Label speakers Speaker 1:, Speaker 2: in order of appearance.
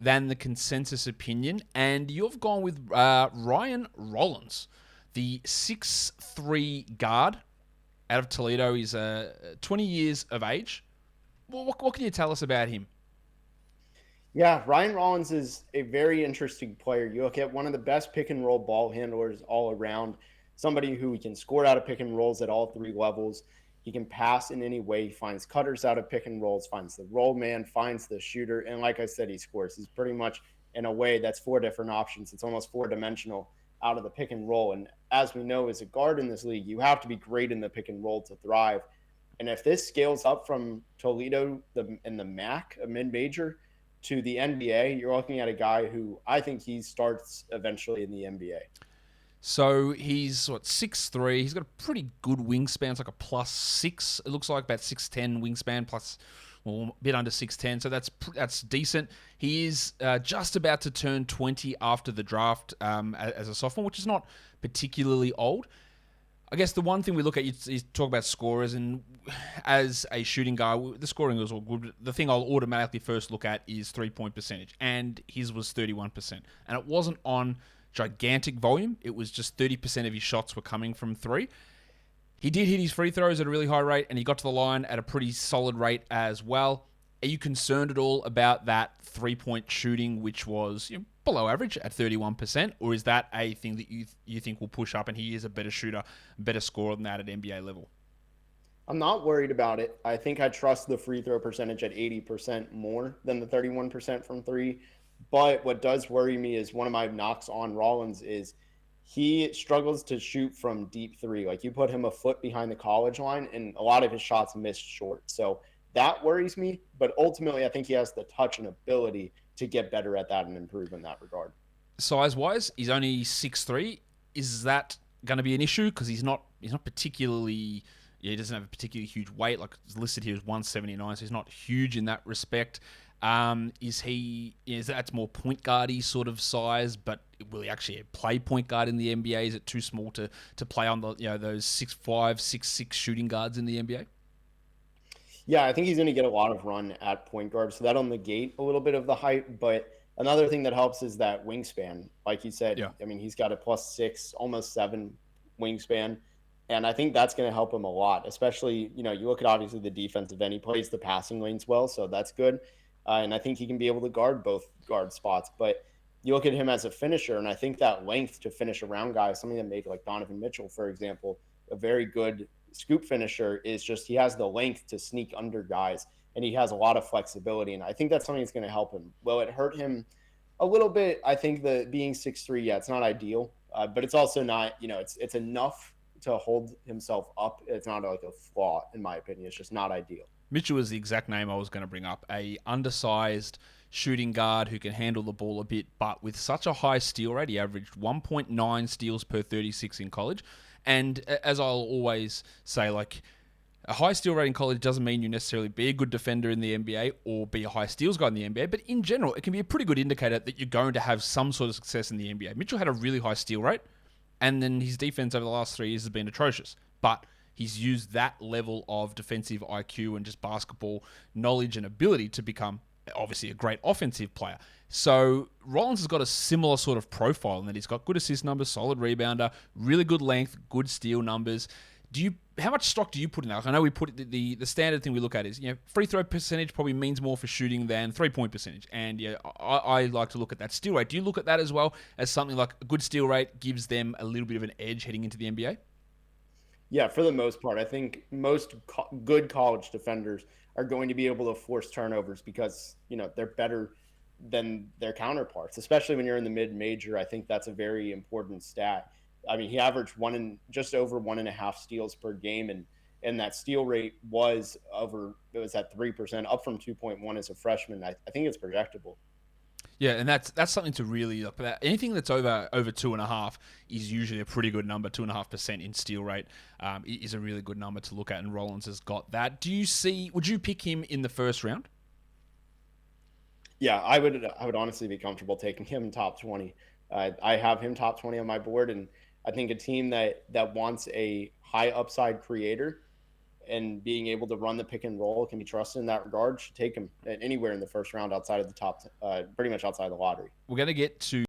Speaker 1: than the consensus opinion, and you've gone with Ryan Rollins, the 6'3" guard out of Toledo. He's 20 years of age. What can you tell us about him?
Speaker 2: Yeah, Ryan Rollins is a very interesting player. You look at one of the best pick and roll ball handlers all around, somebody who can score out of pick and rolls at all three levels. He can pass in any way. He finds cutters out of pick and rolls, finds the roll man, finds the shooter. And like I said, he scores. He's pretty much, in a way, that's four different options. It's almost four dimensional out of the pick and roll. And as we know, as a guard in this league, you have to be great in the pick and roll to thrive. And if this scales up from Toledo in the MAC, a mid major, to the NBA, you're looking at a guy who I think he starts eventually in the NBA.
Speaker 1: So he's 6'3". He's got a pretty good wingspan. It's like a +6. It looks like about 6'10" wingspan plus, well, a bit under 6'10". So that's decent. He is just about to turn 20 after the draft as a sophomore, which is not particularly old. I guess the one thing we look at, you talk about scorers, and as a shooting guard, the scoring was all good. The thing I'll automatically first look at is 3-point percentage, and his was 31%. And it wasn't on gigantic volume. It was just 30% of his shots were coming from three. He did hit his free throws at a really high rate, and he got to the line at a pretty solid rate as well. Are you concerned at all about that 3-point shooting, which was below average at 31%, or is that a thing that you think will push up and he is a better shooter, better scorer than that at NBA level?
Speaker 2: I'm not worried about it. I think I trust the free throw percentage at 80% more than the 31% from three. But what does worry me is one of my knocks on Rollins is he struggles to shoot from deep three. Like you put him a foot behind the college line, and a lot of his shots missed short. So that worries me. But ultimately, I think he has the touch and ability to get better at that and improve in that regard.
Speaker 1: Size-wise, he's only 6'3". Is that going to be an issue? Because he's not particularly... Yeah, he doesn't have a particularly huge weight. Like it's listed here as 179, so he's not huge in that respect. Is that's more point guardy sort of size, but will he actually play point guard in the NBA? Is it too small to play on the those 6'5", 6'6" shooting guards in the NBA?
Speaker 2: Yeah, I think he's going to get a lot of run at point guard, so that'll negate a little bit of the height. But another thing that helps is that wingspan. Like you said,
Speaker 1: Yeah.
Speaker 2: I mean, he's got a +6, almost 7 wingspan, and I think that's going to help him a lot. Especially, you look at obviously the defensive end; he plays the passing lanes well, so that's good. And I think he can be able to guard both guard spots. But you look at him as a finisher, and I think that length to finish around guys, something that made like Donovan Mitchell, for example, a very good scoop finisher, is just he has the length to sneak under guys, and he has a lot of flexibility. And I think that's something that's going to help him. Well, it hurt him a little bit. I think that being 6'3", yeah, it's not ideal, but it's also not, it's enough to hold himself up. It's not like a flaw, in my opinion. It's just not ideal.
Speaker 1: Mitchell was the exact name I was going to bring up. A undersized shooting guard who can handle the ball a bit, but with such a high steal rate. He averaged 1.9 steals per 36 in college. And as I'll always say, like, a high steal rate in college doesn't mean you necessarily be a good defender in the NBA or be a high steals guy in the NBA, but in general, it can be a pretty good indicator that you're going to have some sort of success in the NBA. Mitchell had a really high steal rate, and then his defense over the last 3 years has been atrocious. But he's used that level of defensive IQ and just basketball knowledge and ability to become obviously a great offensive player. So Rollins has got a similar sort of profile in that he's got good assist numbers, solid rebounder, really good length, good steal numbers. How much stock do you put in that? Like I know we put the standard thing we look at is free throw percentage probably means more for shooting than 3-point percentage, and I like to look at that steal rate. Do you look at that as well as something like a good steal rate gives them a little bit of an edge heading into the NBA?
Speaker 2: Yeah, for the most part, I think most good college defenders are going to be able to force turnovers because they're better than their counterparts, especially when you're in the mid-major. I think that's a very important stat. I mean, he averaged just over 1.5 steals per game, and that steal rate it was at 3%, up from 2.1 as a freshman. I think it's projectable.
Speaker 1: Yeah, and that's something to really look at. Anything that's over 2.5 is usually a pretty good number. 2.5% in steal rate is a really good number to look at, and Rollins has got that. Would you pick him in the first round?
Speaker 2: Yeah, I would honestly be comfortable taking him top 20. I have him top 20 on my board, and I think a team that wants a high upside creator and being able to run the pick and roll, can be trusted in that regard, should take him anywhere in the first round outside of the top, pretty much outside of the lottery.
Speaker 1: We're going to get to